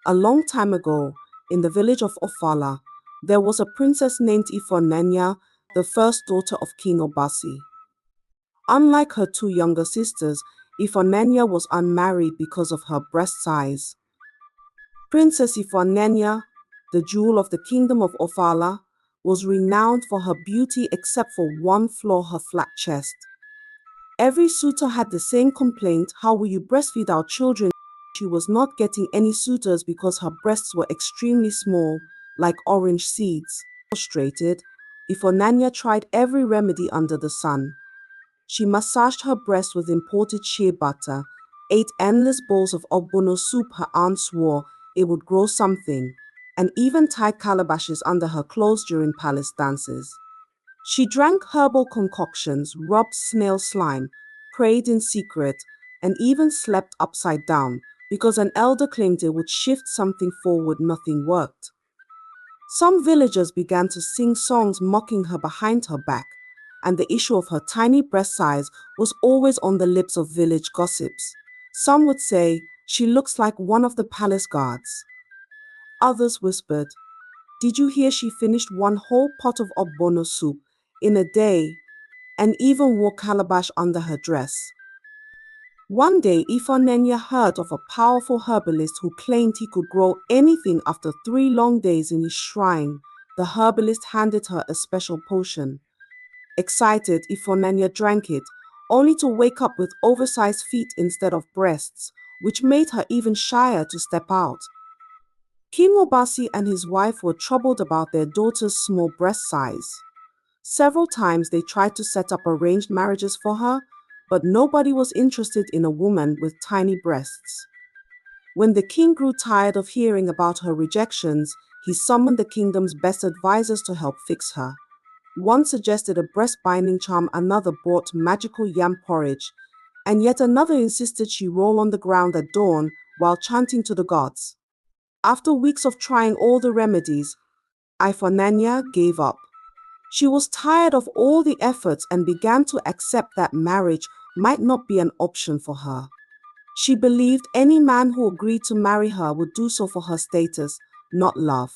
A long time ago, in the village of Ofala, there was a princess named Ifunanya, the first daughter of King Obasi. Unlike her two younger sisters, Ifunanya was unmarried because of her breast size. Princess Ifunanya, the jewel of the kingdom of Ofala, was renowned for her beauty except for one flaw: her flat chest. Every suitor had the same complaint: how will you breastfeed our children? She was not getting any suitors because her breasts were extremely small, like orange seeds. Frustrated, Ifunanya tried every remedy under the sun. She massaged her breast with imported shea butter, ate endless bowls of ogbono soup her aunt swore it would grow something, and even tied calabashes under her clothes during palace dances. She drank herbal concoctions, rubbed snail slime, prayed in secret, and even slept upside down, because an elder claimed it would shift something forward. Nothing worked. Some villagers began to sing songs mocking her behind her back, and the issue of her tiny breast size was always on the lips of village gossips. Some would say, "She looks like one of the palace guards." Others whispered, "Did you hear she finished one whole pot of ogbono soup in a day and even wore calabash under her dress?" One day, Ifunanya heard of a powerful herbalist who claimed he could grow anything after 3 long days in his shrine. The herbalist handed her a special potion. Excited, Ifunanya drank it, only to wake up with oversized feet instead of breasts, which made her even shyer to step out. King Obasi and his wife were troubled about their daughter's small breast size. Several times they tried to set up arranged marriages for her, but nobody was interested in a woman with tiny breasts. When the king grew tired of hearing about her rejections, he summoned the kingdom's best advisors to help fix her. One suggested a breast binding charm, another brought magical yam porridge, and yet another insisted she roll on the ground at dawn while chanting to the gods. After weeks of trying all the remedies, Ifunanya gave up. She was tired of all the efforts and began to accept that marriage might not be an option for her. She believed any man who agreed to marry her would do so for her status, not love.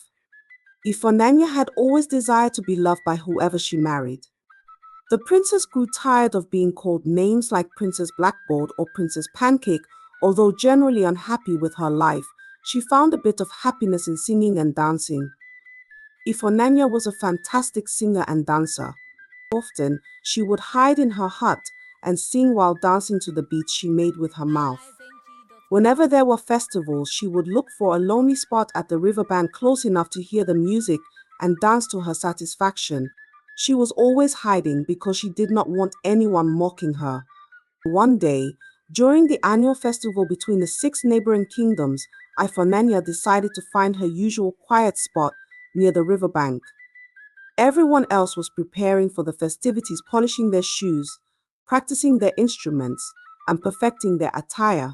Ifunanya had always desired to be loved by whoever she married. The princess grew tired of being called names like Princess Blackboard or Princess Pancake. Although generally unhappy with her life, she found a bit of happiness in singing and dancing. Ifunanya was a fantastic singer and dancer. Often, she would hide in her hut and sing while dancing to the beats she made with her mouth. Whenever there were festivals, she would look for a lonely spot at the riverbank close enough to hear the music and dance to her satisfaction. She was always hiding because she did not want anyone mocking her. One day, during the annual festival between the 6 neighboring kingdoms, Ifunanya decided to find her usual quiet spot near the riverbank. Everyone else was preparing for the festivities, polishing their shoes, practicing their instruments, and perfecting their attire.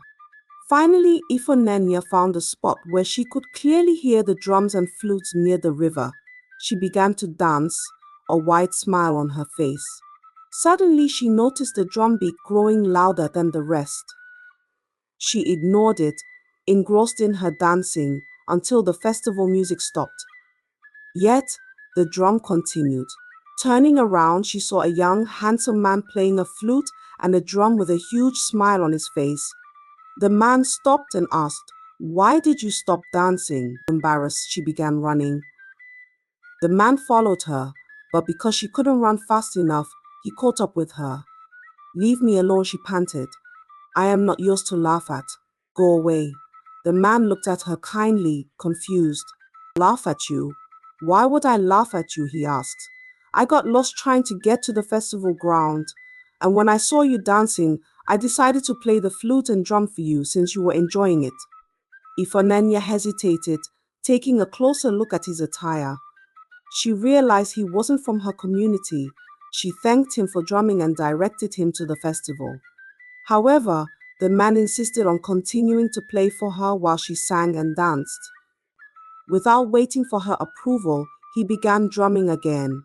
Finally, Ifunanya found a spot where she could clearly hear the drums and flutes near the river. She began to dance, a wide smile on her face. Suddenly, she noticed the drumbeat growing louder than the rest. She ignored it, engrossed in her dancing, until the festival music stopped. Yet, the drum continued. Turning around, she saw a young, handsome man playing a flute and a drum with a huge smile on his face. The man stopped and asked, "Why did you stop dancing?" Embarrassed, she began running. The man followed her, but because she couldn't run fast enough, he caught up with her. "Leave me alone," she panted. "I am not yours to laugh at. Go away." The man looked at her kindly, confused. "Laugh at you? Why would I laugh at you?" he asked. "I got lost trying to get to the festival ground, and when I saw you dancing, I decided to play the flute and drum for you since you were enjoying it." Ifunanya hesitated, taking a closer look at his attire. She realized he wasn't from her community. She thanked him for drumming and directed him to the festival. However, the man insisted on continuing to play for her while she sang and danced. Without waiting for her approval, he began drumming again.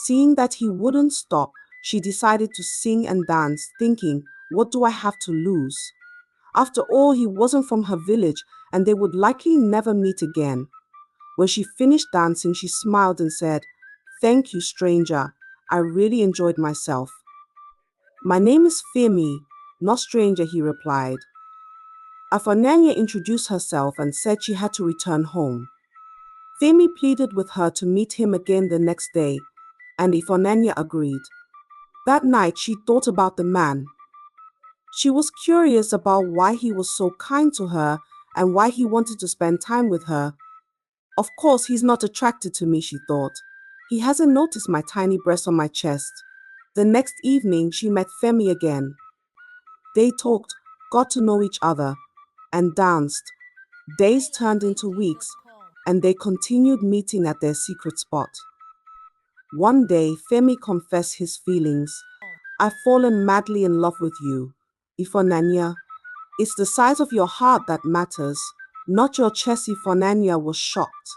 Seeing that he wouldn't stop, she decided to sing and dance, thinking, "What do I have to lose?" After all, he wasn't from her village and they would likely never meet again. When she finished dancing, she smiled and said, "Thank you, stranger. I really enjoyed myself." "My name is Femi, not stranger," he replied. Ifunanya introduced herself and said she had to return home. Femi pleaded with her to meet him again the next day, and Ifunanya agreed. That night, she thought about the man. She was curious about why he was so kind to her and why he wanted to spend time with her. Of course, he's not attracted to me, she thought. He hasn't noticed my tiny breast on my chest. The next evening, she met Femi again. They talked, got to know each other, and danced. Days turned into weeks, and they continued meeting at their secret spot. One day, Femi confessed his feelings. "I've fallen madly in love with you, Ifunanya. It's the size of your heart that matters, not your chest." Ifunanya was shocked.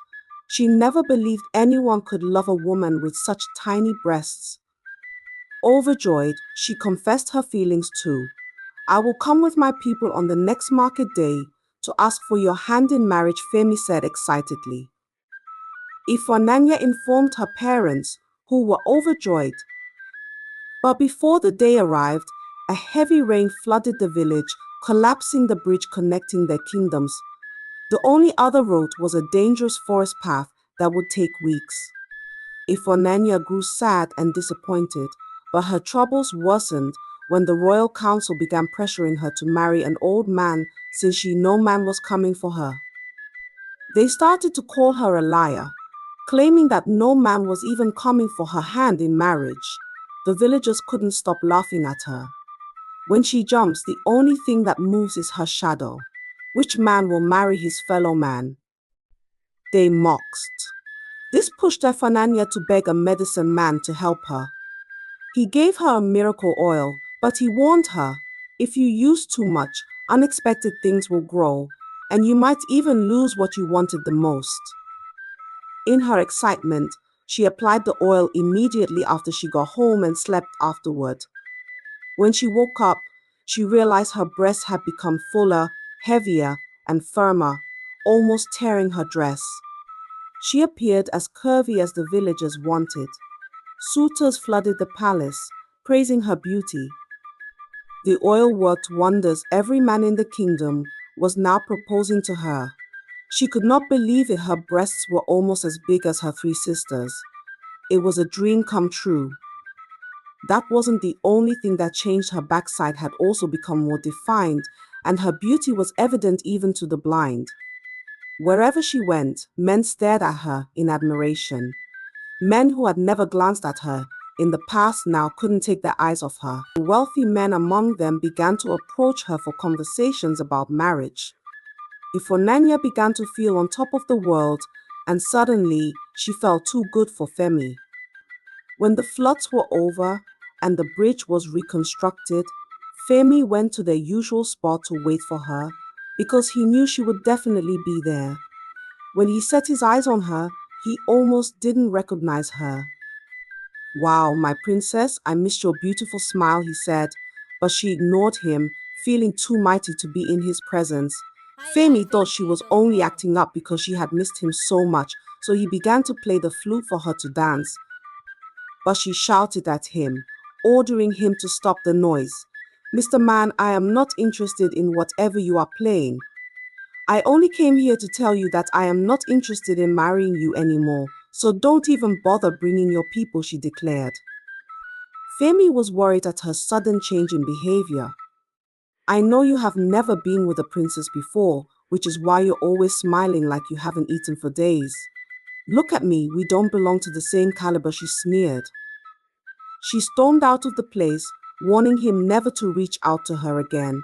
She never believed anyone could love a woman with such tiny breasts. Overjoyed, she confessed her feelings too. "I will come with my people on the next market day to ask for your hand in marriage," Femi said excitedly. Ifunanya informed her parents, who were overjoyed. But before the day arrived, a heavy rain flooded the village, collapsing the bridge connecting their kingdoms. The only other road was a dangerous forest path that would take weeks. Ifunanya grew sad and disappointed, but her troubles worsened when the royal council began pressuring her to marry an old man since no man was coming for her. They started to call her a liar, claiming that no man was even coming for her hand in marriage. The villagers couldn't stop laughing at her. When she jumps, the only thing that moves is her shadow. Which man will marry his fellow man? They mocked. This pushed Ifunanya to beg a medicine man to help her. He gave her a miracle oil, but he warned her, "If you use too much, unexpected things will grow, and you might even lose what you wanted the most." In her excitement, she applied the oil immediately after she got home and slept afterward. When she woke up, she realized her breasts had become fuller, heavier, and firmer, almost tearing her dress. She appeared as curvy as the villagers wanted. Suitors flooded the palace, praising her beauty. The oil worked wonders. Every man in the kingdom was now proposing to her. She could not believe it. Her breasts were almost as big as her three sisters. It was a dream come true. That wasn't the only thing that changed. Her backside had also become more defined, and her beauty was evident even to the blind. Wherever she went, men stared at her in admiration. Men who had never glanced at her in the past now couldn't take their eyes off her. Wealthy men among them began to approach her for conversations about marriage. Ifunanya began to feel on top of the world, and suddenly she felt too good for Femi. When the floods were over and the bridge was reconstructed, Femi went to their usual spot to wait for her because he knew she would definitely be there. When he set his eyes on her, he almost didn't recognize her. "Wow, my princess, I missed your beautiful smile," he said, but she ignored him, feeling too mighty to be in his presence. Femi thought she was only acting up because she had missed him so much, so he began to play the flute for her to dance. But she shouted at him, ordering him to stop the noise. "Mr. Man, I am not interested in whatever you are playing. I only came here to tell you that I am not interested in marrying you anymore, so don't even bother bringing your people," she declared. Femi was worried at her sudden change in behavior. "I know you have never been with a princess before, which is why you're always smiling like you haven't eaten for days. Look at me, we don't belong to the same caliber," she sneered. She stormed out of the place, warning him never to reach out to her again.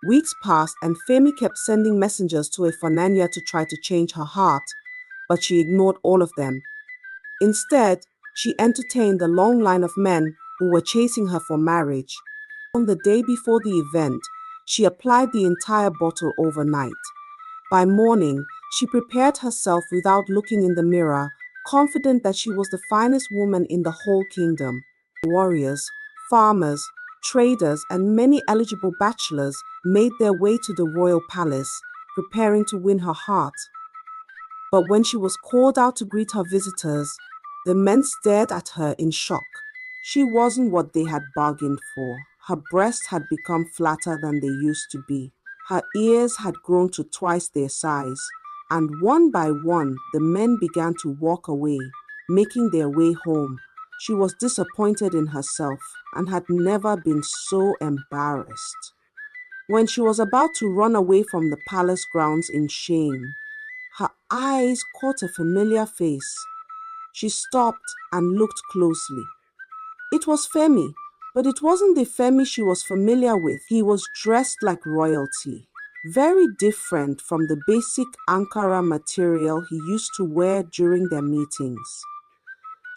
Weeks passed and Femi kept sending messengers to Ifunanya to try to change her heart, but she ignored all of them. Instead, she entertained the long line of men who were chasing her for marriage. On the day before the event, she applied the entire bottle overnight. By morning, she prepared herself without looking in the mirror, confident that she was the finest woman in the whole kingdom. Warriors, farmers, traders, and many eligible bachelors made their way to the royal palace, preparing to win her heart. But when she was called out to greet her visitors, the men stared at her in shock. She wasn't what they had bargained for. Her breasts had become flatter than they used to be. Her ears had grown to twice their size, and one by one the men began to walk away, making their way home. She was disappointed in herself and had never been so embarrassed. When she was about to run away from the palace grounds in shame, her eyes caught a familiar face. She stopped and looked closely. It was Femi, but it wasn't the Femi she was familiar with. He was dressed like royalty, very different from the basic Ankara material he used to wear during their meetings.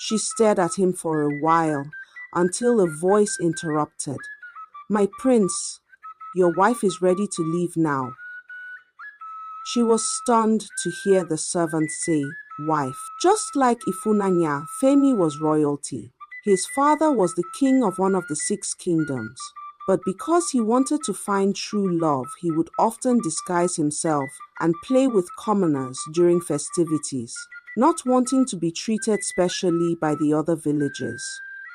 She stared at him for a while until a voice interrupted. "My prince, your wife is ready to leave now." She was stunned to hear the servant say, "Wife." Just like Ifunanya, Femi was royalty. His father was the king of one of the 6 kingdoms. But because he wanted to find true love, he would often disguise himself and play with commoners during festivities, not wanting to be treated specially by the other villagers.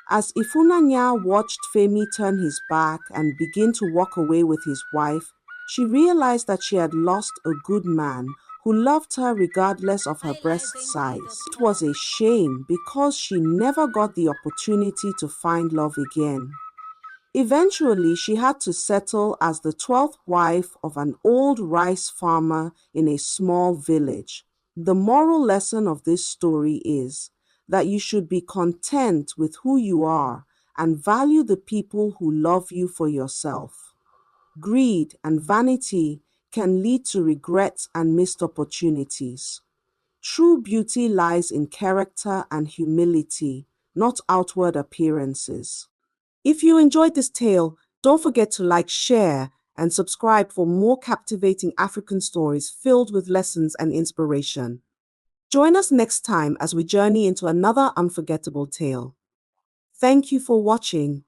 As Ifunanya watched Femi turn his back and begin to walk away with his wife, she realized that she had lost a good man who loved her regardless of her breast size. It was a shame because she never got the opportunity to find love again. Eventually, she had to settle as the 12th wife of an old rice farmer in a small village. The moral lesson of this story is that you should be content with who you are and value the people who love you for yourself. Greed and vanity can lead to regrets and missed opportunities. True beauty lies in character and humility, not outward appearances. If you enjoyed this tale, don't forget to like, share, and subscribe for more captivating African stories filled with lessons and inspiration. Join us next time as we journey into another unforgettable tale. Thank you for watching.